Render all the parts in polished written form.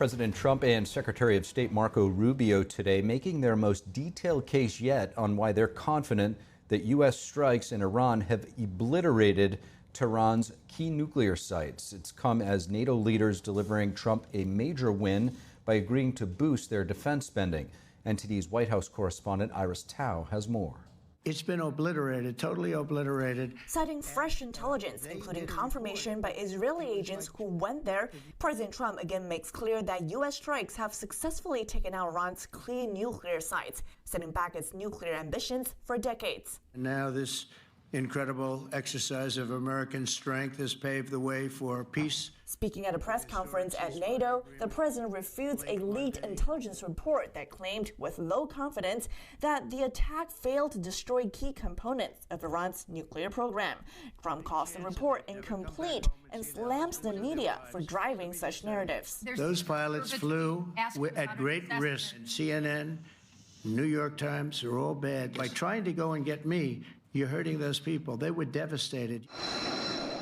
President Trump and Secretary of State Marco Rubio today making their most detailed case yet on why they're confident that U.S. strikes in Iran have obliterated Tehran's key nuclear sites. It's come as NATO leaders delivering Trump a major win by agreeing to boost their defense spending. NTD's White House correspondent Iris Tao has more. It's been obliterated, totally obliterated. Citing fresh intelligence, including confirmation by Israeli agents who went there, President Trump again makes clear that U.S. strikes have successfully taken out Iran's key nuclear sites, setting back its nuclear ambitions for decades. Now this incredible exercise of American strength has paved the way for peace. Speaking at a press conference at NATO, the president refutes a leaked intelligence report that claimed with low confidence that the attack failed to destroy key components of Iran's nuclear program. Trump calls the report incomplete and slams the media for driving such narratives. Those pilots flew at great risk. CNN, New York Times are all bad. By trying to go and get me, you're hurting those people. They were devastated.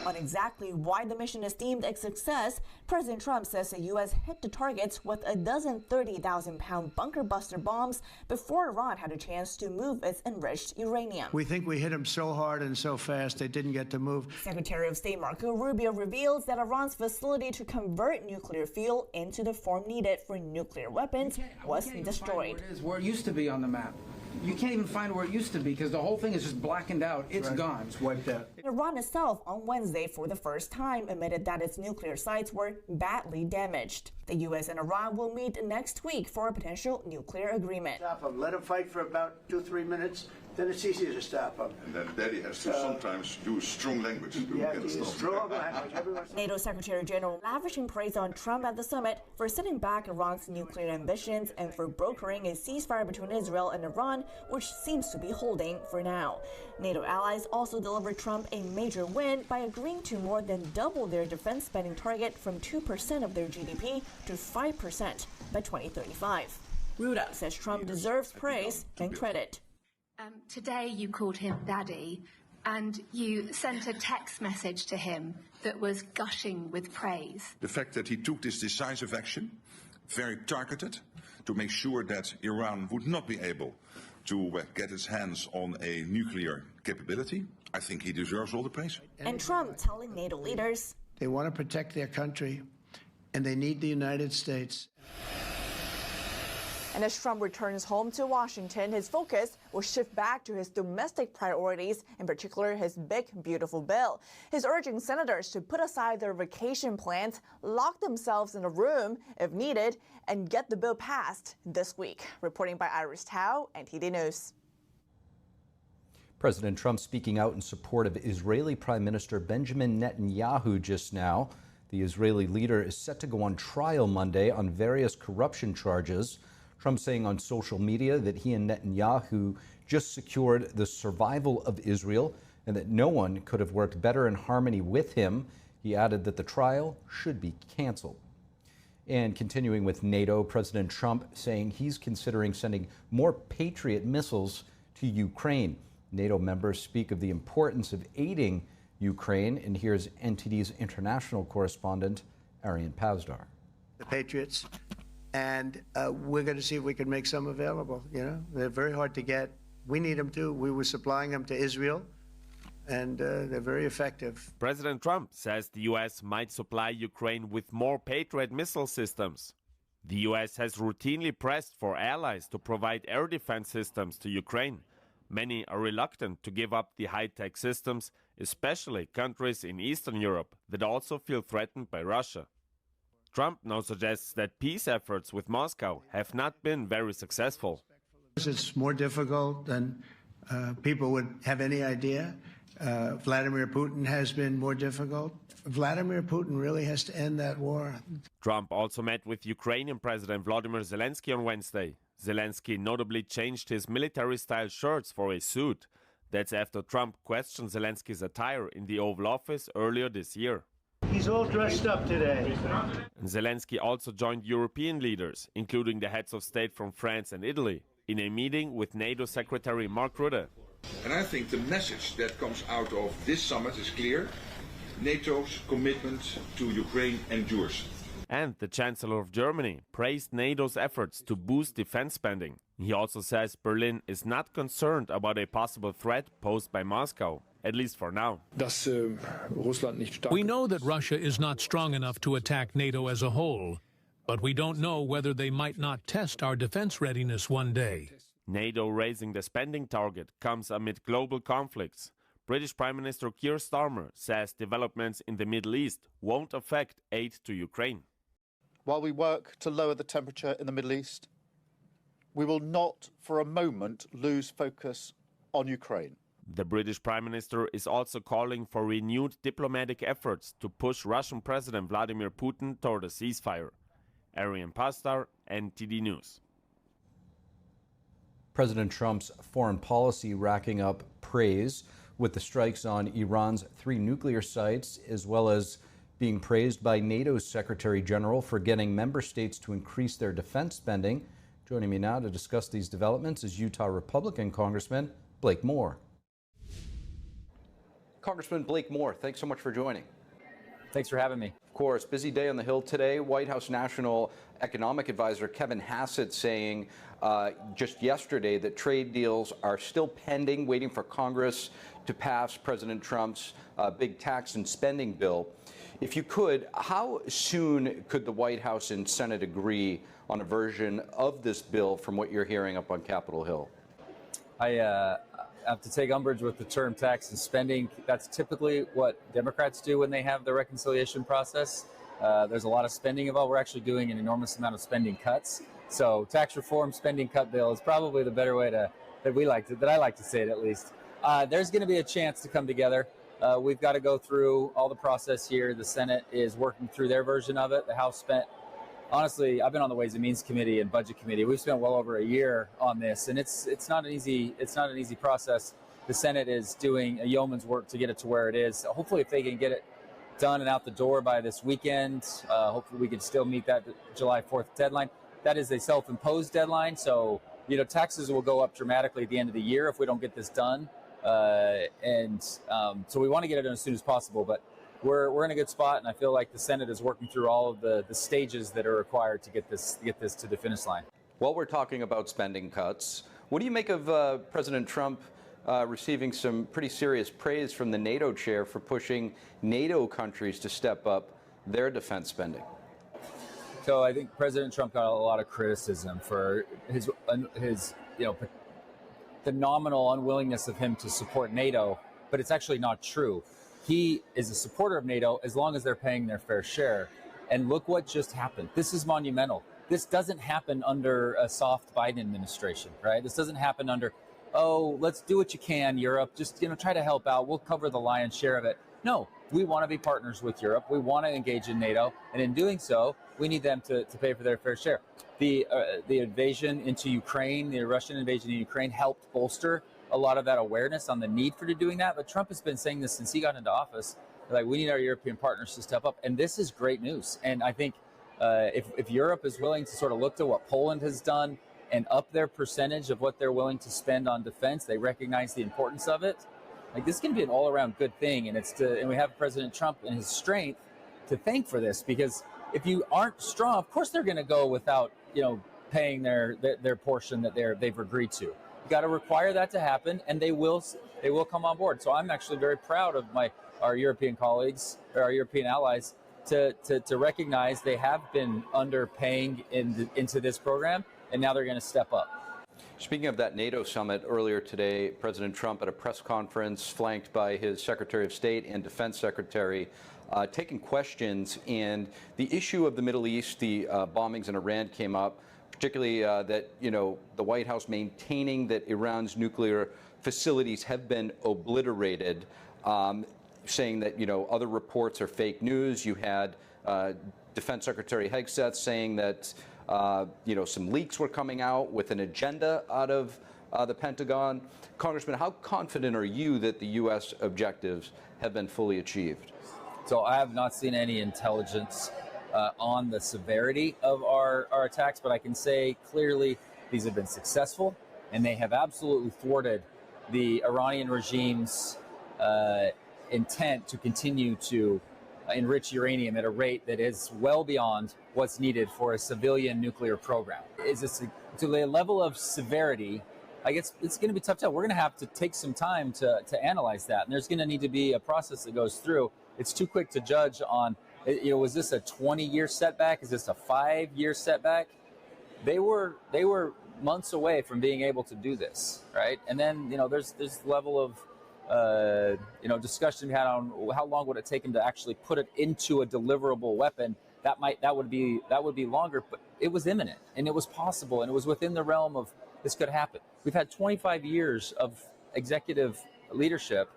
On exactly why the mission is deemed a success, President Trump says the U.S. hit the targets with a dozen 30,000-pound bunker buster bombs before Iran had a chance to move its enriched uranium. We think we hit them so hard and so fast they didn't get to move. Secretary of State Marco Rubio reveals that Iran's facility to convert nuclear fuel into the form needed for nuclear weapons was destroyed. Where it used to be on the map. You can't even find where it used to be because the whole thing is just blackened out. It's gone. It's wiped out. Iran itself on Wednesday for the first time admitted that its nuclear sites were badly damaged. The U.S. and Iran will meet next week for a potential nuclear agreement. Stop them. Let them fight for about 2-3 minutes. Then it's easy to stop them. And then Daddy has to sometimes use strong language to get it stopped. NATO Secretary General lavishing praise on Trump at the summit for sitting back Iran's nuclear ambitions and for brokering a ceasefire between Israel and Iran, which seems to be holding for now. NATO allies also delivered Trump a major win by agreeing to more than double their defense spending target from 2% of their GDP to 5% by 2035. Ruda says Trump deserves praise and credit. Today you called him Daddy, and you sent a text message to him that was gushing with praise. The fact that he took this decisive action, very targeted, to make sure that Iran would not be able to get its hands on a nuclear capability, I think he deserves all the praise. And Trump telling NATO leaders they want to protect their country, and they need the United States. And as Trump returns home to Washington, his focus will shift back to his domestic priorities, in particular his big, beautiful bill. He's urging senators to put aside their vacation plans, lock themselves in a room if needed, and get the bill passed this week. Reporting by Iris Tao, NTD News. President Trump speaking out in support of Israeli Prime Minister Benjamin Netanyahu just now. The Israeli leader is set to go on trial Monday on various corruption charges. Trump saying on social media that he and Netanyahu just secured the survival of Israel and that no one could have worked better in harmony with him. He added that the trial should be canceled. And continuing with NATO, President Trump saying he's considering sending more Patriot missiles to Ukraine. NATO members speak of the importance of aiding Ukraine, and here's NTD's international correspondent, Arian Pazdar. The Patriots. And we're going to see if we can make some available. You know, they're very hard to get. We need them too. We were supplying them to Israel, and they're very effective. President Trump says the U.S. might supply Ukraine with more Patriot missile systems. The U.S. has routinely pressed for allies to provide air defense systems to Ukraine. Many are reluctant to give up the high-tech systems, especially countries in Eastern Europe that also feel threatened by Russia. Trump now suggests that peace efforts with Moscow have not been very successful. It's more difficult than people would have any idea. Vladimir Putin has been more difficult. Vladimir Putin really has to end that war. Trump also met with Ukrainian President Volodymyr Zelensky on Wednesday. Zelensky notably changed his military-style shirts for a suit. That's after Trump questioned Zelensky's attire in the Oval Office earlier this year. He's all dressed up today. And Zelensky also joined European leaders, including the heads of state from France and Italy, in a meeting with NATO Secretary Mark Rutte. And I think the message that comes out of this summit is clear. NATO's commitment to Ukraine endures. And the Chancellor of Germany praised NATO's efforts to boost defense spending. He also says Berlin is not concerned about a possible threat posed by Moscow, at least for now. We know that Russia is not strong enough to attack NATO as a whole, but we don't know whether they might not test our defense readiness one day. NATO raising the spending target comes amid global conflicts. British Prime Minister Keir Starmer says developments in the Middle East won't affect aid to Ukraine. While we work to lower the temperature in the Middle East, we will not for a moment lose focus on Ukraine. The British Prime Minister is also calling for renewed diplomatic efforts to push Russian President Vladimir Putin toward a ceasefire. Arian Pastar, NTD News. President Trump's foreign policy racking up praise with the strikes on Iran's 3 nuclear sites, as well as being praised by NATO's Secretary General for getting member states to increase their defense spending. Joining me now to discuss these developments is Utah Republican Congressman Blake Moore. Congressman Blake Moore, thanks so much for joining. Thanks for having me. Of course, busy day on the Hill today. White House National Economic Advisor Kevin Hassett saying just yesterday that trade deals are still pending, waiting for Congress to pass President Trump's big tax and spending bill. If you could, how soon could the White House and Senate agree on a version of this bill from what you're hearing up on Capitol Hill? I have to take umbrage with the term tax and spending. That's typically what Democrats do when they have the reconciliation process. There's a lot of spending involved. We're actually doing an enormous amount of spending cuts. So tax reform spending cut bill is probably the better way that I like to say it, at least. There's going to be a chance to come together. We've got to go through all the process here. The Senate is working through their version of it. The House spent, honestly, I've been on the Ways and Means Committee and Budget Committee. We've spent well over a year on this, and it's not an easy process. The Senate is doing a yeoman's work to get it to where it is. Hopefully, if they can get it done and out the door by this weekend, hopefully we can still meet that July 4th deadline. That is a self-imposed deadline, so taxes will go up dramatically at the end of the year if we don't get this done. So we want to get it done as soon as possible, but we're in a good spot, and I feel like the Senate is working through all of the stages that are required to get this to the finish line. While we're talking about spending cuts, what do you make of President Trump receiving some pretty serious praise from the NATO chair for pushing NATO countries to step up their defense spending? So I think President Trump got a lot of criticism for his the nominal unwillingness of him to support NATO, but it's actually not true. He is a supporter of NATO as long as they're paying their fair share. And look what just happened. This is monumental. This doesn't happen under a soft Biden administration, right? This doesn't happen under, oh, let's do what you can, Europe. Just try to help out. We'll cover the lion's share of it. No, we want to be partners with Europe. We want to engage in NATO. And in doing so, we need them to pay for their fair share. The invasion into Ukraine, the Russian invasion in Ukraine helped bolster a lot of that awareness on the need for doing that. But Trump has been saying this since he got into office, like we need our European partners to step up. And this is great news. And I think if Europe is willing to sort of look to what Poland has done and up their percentage of what they're willing to spend on defense, they recognize the importance of it. Like this can be an all-around good thing. And we have President Trump and his strength to thank for this, because if you aren't strong, of course they're going to go without, paying their portion that they've agreed to. You got to require that to happen, and they will come on board. So I'm actually very proud of our European colleagues, or our European allies, to recognize they have been underpaying into this program, and now they're going to step up. Speaking of that NATO summit earlier today, President Trump at a press conference flanked by his Secretary of State and Defense Secretary taking questions, and the issue of the Middle East, the bombings in Iran came up, particularly that, the White House maintaining that Iran's nuclear facilities have been obliterated, saying that, other reports are fake news. You had Defense Secretary Hegseth saying that, some leaks were coming out with an agenda out of the Pentagon. Congressman, how confident are you that the U.S. objectives have been fully achieved? So I have not seen any intelligence on the severity of our attacks, but I can say clearly these have been successful, and they have absolutely thwarted the Iranian regime's intent to continue to enrich uranium at a rate that is well beyond what's needed for a civilian nuclear program. Is this to the level of severity? I guess it's going to be tough to tell. We're going to have to take some time to analyze that, and there's going to need to be a process that goes through. It's too quick to judge on, was this a 20-year setback? Is this a 5-year setback? They were months away from being able to do this, right? And then there's this level of discussion we had on how long would it take them to actually put it into a deliverable weapon. That would be longer, but it was imminent and it was possible and it was within the realm of this could happen. We've had 25 years of executive leadership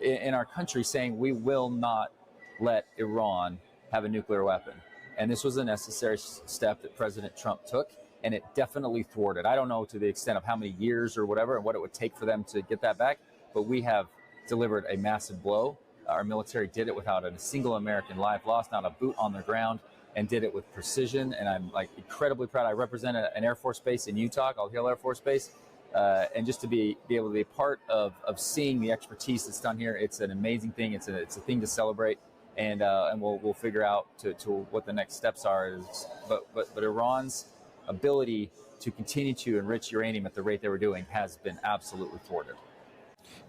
in our country saying we will not let Iran have a nuclear weapon. And this was a necessary step that President Trump took, and it definitely thwarted. I don't know to the extent of how many years or whatever and what it would take for them to get that back, but we have delivered a massive blow. Our military did it without a single American life lost, not a boot on the ground, and did it with precision. And I'm incredibly proud. I represent an Air Force base in Utah, called Hill Air Force Base. And just to be able to be a part of seeing the expertise that's done here, it's an amazing thing. It's a thing to celebrate. And we'll figure out to what the next steps are. But Iran's ability to continue to enrich uranium at the rate they were doing has been absolutely thwarted.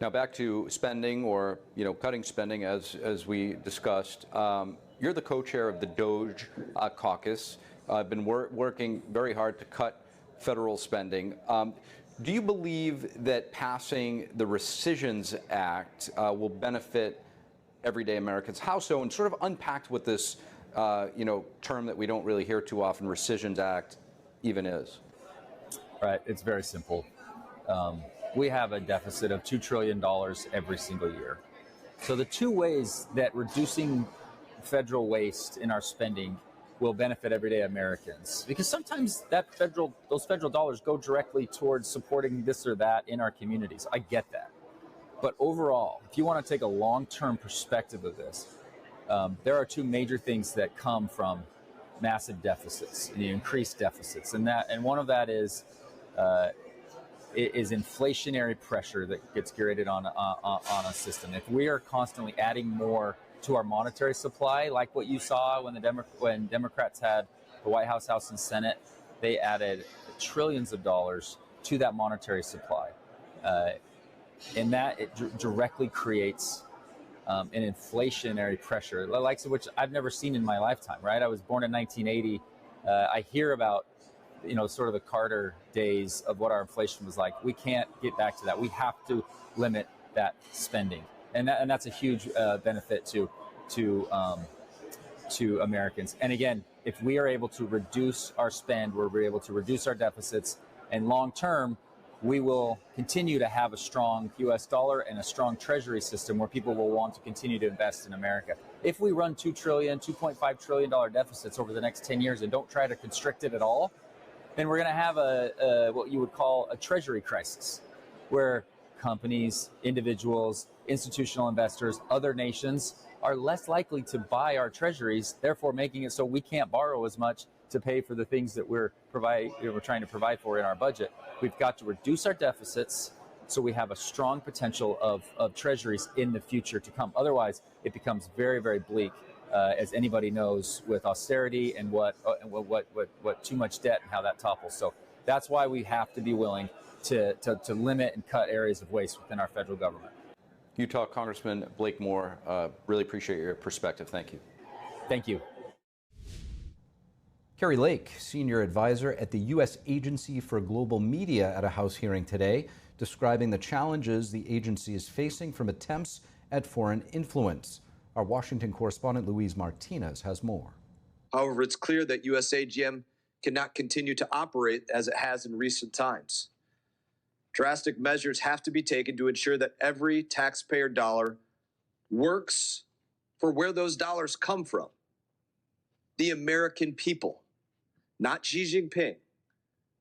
Now back to spending, or cutting spending, as we discussed. You're the co-chair of the DOGE caucus. I've been working very hard to cut federal spending. Do you believe that passing the Rescissions Act will benefit everyday Americans? How so? And sort of unpacked what this term that we don't really hear too often, Rescissions Act, even is. Right. It's very simple. We have a deficit of $2 trillion every single year. So the two ways that reducing federal waste in our spending will benefit everyday Americans, because sometimes those federal dollars go directly towards supporting this or that in our communities. I get that. But overall, if you want to take a long-term perspective of this, there are two major things that come from massive deficits, increased deficits, and one of that is inflationary pressure that gets created on a system. If we are constantly adding more to our monetary supply, like what you saw when Democrats had the White House, House, and Senate, they added trillions of dollars to that monetary supply. And that it directly creates an inflationary pressure, the likes of which I've never seen in my lifetime, right? I was born in 1980. I hear about, sort of the Carter days of what our inflation was like. We can't get back to that. We have to limit that spending. And that's a huge benefit to Americans. And again, if we are able to reduce our spend, we're able to reduce our deficits, and long term, we will continue to have a strong U.S. dollar and a strong treasury system where people will want to continue to invest in America. If we run $2.5 trillion deficits over the next 10 years and don't try to constrict it at all, then we're going to have what you would call a treasury crisis, where companies, individuals, institutional investors, other nations are less likely to buy our treasuries, therefore making it so we can't borrow as much to pay for the things that we're trying to provide for in our budget. We've got to reduce our deficits so we have a strong potential of treasuries in the future to come. Otherwise, it becomes very, very bleak, as anybody knows, with austerity and what too much debt and how that topples. So that's why we have to be willing to limit and cut areas of waste within our federal government. Utah Congressman Blake Moore, really appreciate your perspective. Thank you. Thank you. Carrie Lake, senior advisor at the U.S. Agency for Global Media, at a House hearing today, describing the challenges the agency is facing from attempts at foreign influence. Our Washington correspondent Louise Martinez has more. However, it's clear that USAGM cannot continue to operate as it has in recent times. Drastic measures have to be taken to ensure that every taxpayer dollar works for where those dollars come from. The American people, not Xi Jinping,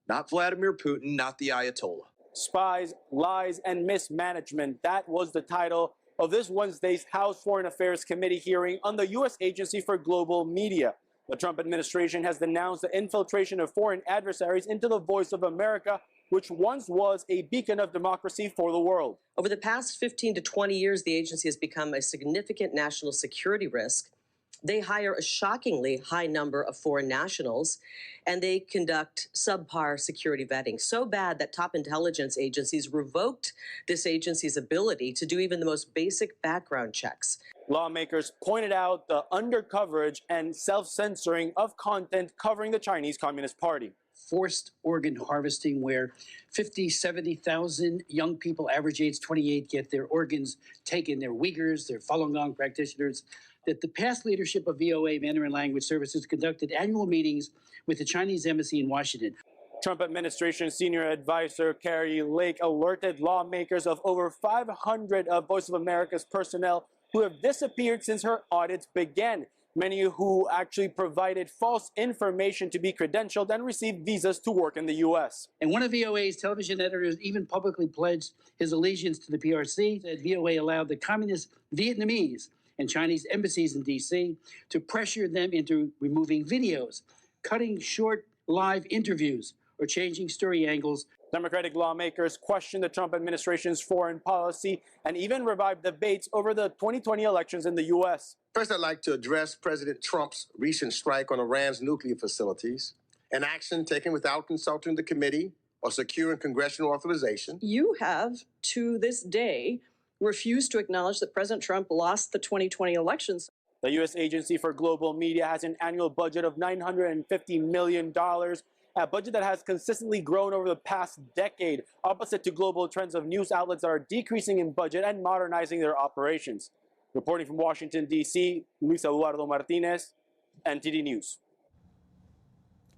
not Vladimir Putin, not the Ayatollah. Spies, lies, and mismanagement. That was the title of this Wednesday's House Foreign Affairs Committee hearing on the U.S. Agency for Global Media. The Trump administration has denounced the infiltration of foreign adversaries into the Voice of America which once was a beacon of democracy for the world. Over the past 15 to 20 years, the agency has become a significant national security risk. They hire a shockingly high number of foreign nationals, and they conduct subpar security vetting. So bad that top intelligence agencies revoked this agency's ability to do even the most basic background checks. Lawmakers pointed out the undercoverage and self-censoring of content covering the Chinese Communist Party. Forced organ harvesting, where 50, 70,000 young people, average age 28, get their organs taken. They're Uyghurs, they're Falun Gong practitioners. That the past leadership of VOA Mandarin Language Services conducted annual meetings with the Chinese embassy in Washington. Trump administration senior advisor Carrie Lake alerted lawmakers of over 500 of Voice of America's personnel who have disappeared since her audits began. Many who actually provided false information to be credentialed and received visas to work in the U.S. And one of VOA's television editors even publicly pledged his allegiance to the PRC, that VOA allowed the communist Vietnamese and Chinese embassies in D.C. to pressure them into removing videos, cutting short live interviews, or changing story angles. Democratic lawmakers questioned the Trump administration's foreign policy and even revived debates over the 2020 elections in the U.S. First, I'd like to address President Trump's recent strike on Iran's nuclear facilities, an action taken without consulting the committee or securing congressional authorization. You have, to this day, refused to acknowledge that President Trump lost the 2020 elections. The U.S. Agency for Global Media has an annual budget of $950 million, a budget that has consistently grown over the past decade, opposite to global trends of news outlets that are decreasing in budget and modernizing their operations. Reporting from Washington, D.C., Luis Eduardo Martinez, NTD News.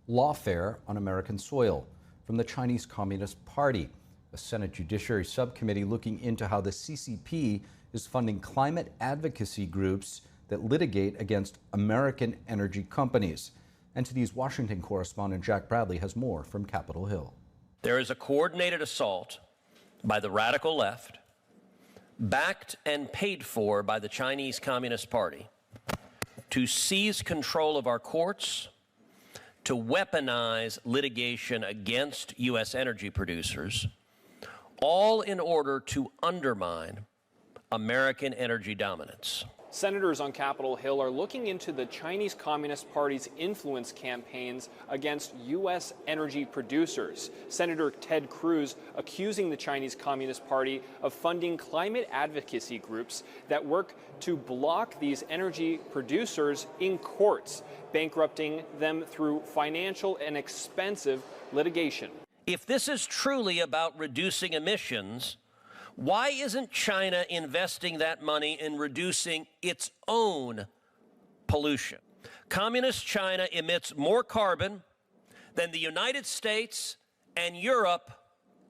Lawfare on American soil from the Chinese Communist Party. A Senate Judiciary Subcommittee looking into how the CCP is funding climate advocacy groups that litigate against American energy companies. NTD's Washington correspondent Jack Bradley has more from Capitol Hill. There is a coordinated assault by the radical left, backed and paid for by the Chinese Communist Party, to seize control of our courts, to weaponize litigation against U.S. energy producers, all in order to undermine American energy dominance. Senators on Capitol Hill are looking into the Chinese Communist Party's influence campaigns against U.S. energy producers. Senator Ted Cruz accusing the Chinese Communist Party of funding climate advocacy groups that work to block these energy producers in courts, bankrupting them through financial and expensive litigation. If this is truly about reducing emissions, why isn't China investing that money in reducing its own pollution? Communist China emits more carbon than the United States and Europe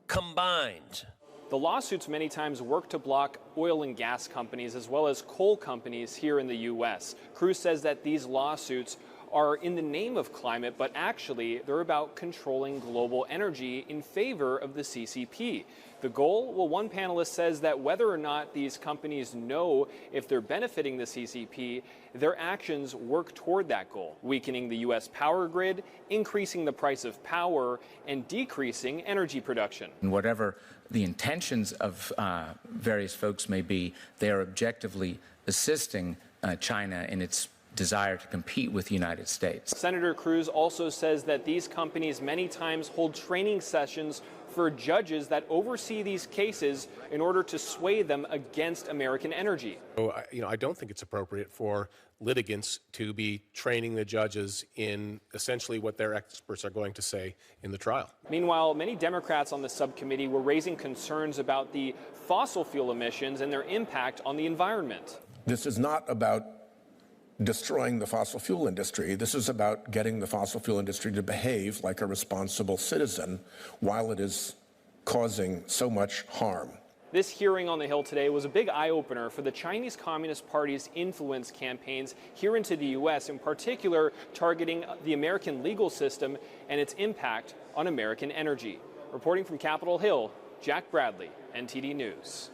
combined. The lawsuits many times work to block oil and gas companies as well as coal companies here in the U.S. Cruz says that these lawsuits are in the name of climate, but actually they're about controlling global energy in favor of the CCP. The goal? Well, one panelist says that whether or not these companies know if they're benefiting the CCP, their actions work toward that goal, weakening the U.S. power grid, increasing the price of power, and decreasing energy production. And whatever the intentions of various folks may be, they are objectively assisting China in its desire to compete with the United States. Senator Cruz also says that these companies many times hold training sessions for judges that oversee these cases in order to sway them against American energy. I don't think it's appropriate for litigants to be training the judges in essentially what their experts are going to say in the trial. Meanwhile, many Democrats on the subcommittee were raising concerns about the fossil fuel emissions and their impact on the environment. This is not about destroying the fossil fuel industry. This is about getting the fossil fuel industry to behave like a responsible citizen while it is causing so much harm. This hearing on the Hill today was a big eye-opener for the Chinese Communist Party's influence campaigns here into the U.S., in particular targeting the American legal system and its impact on American energy. Reporting from Capitol Hill, Jack Bradley, NTD News.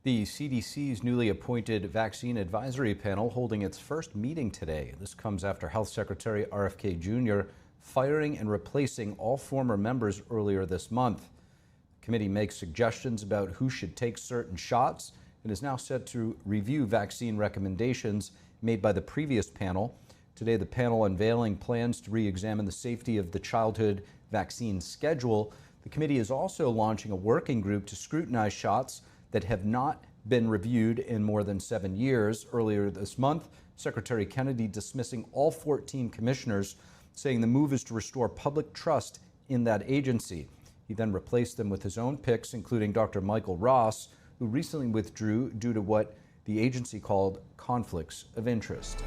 The CDC's newly appointed vaccine advisory panel holding its first meeting today. This comes after Health Secretary RFK Jr. firing and replacing all former members earlier this month. The committee makes suggestions about who should take certain shots and is now set to review vaccine recommendations made by the previous panel. Today, the panel unveiling plans to re-examine the safety of the childhood vaccine schedule. The committee is also launching a working group to scrutinize shots that have not been reviewed in more than 7 years. Earlier this month, Secretary Kennedy dismissing all 14 commissioners, saying the move is to restore public trust in that agency. He then replaced them with his own picks, including Dr. Michael Ross, who recently withdrew due to what the agency called conflicts of interest.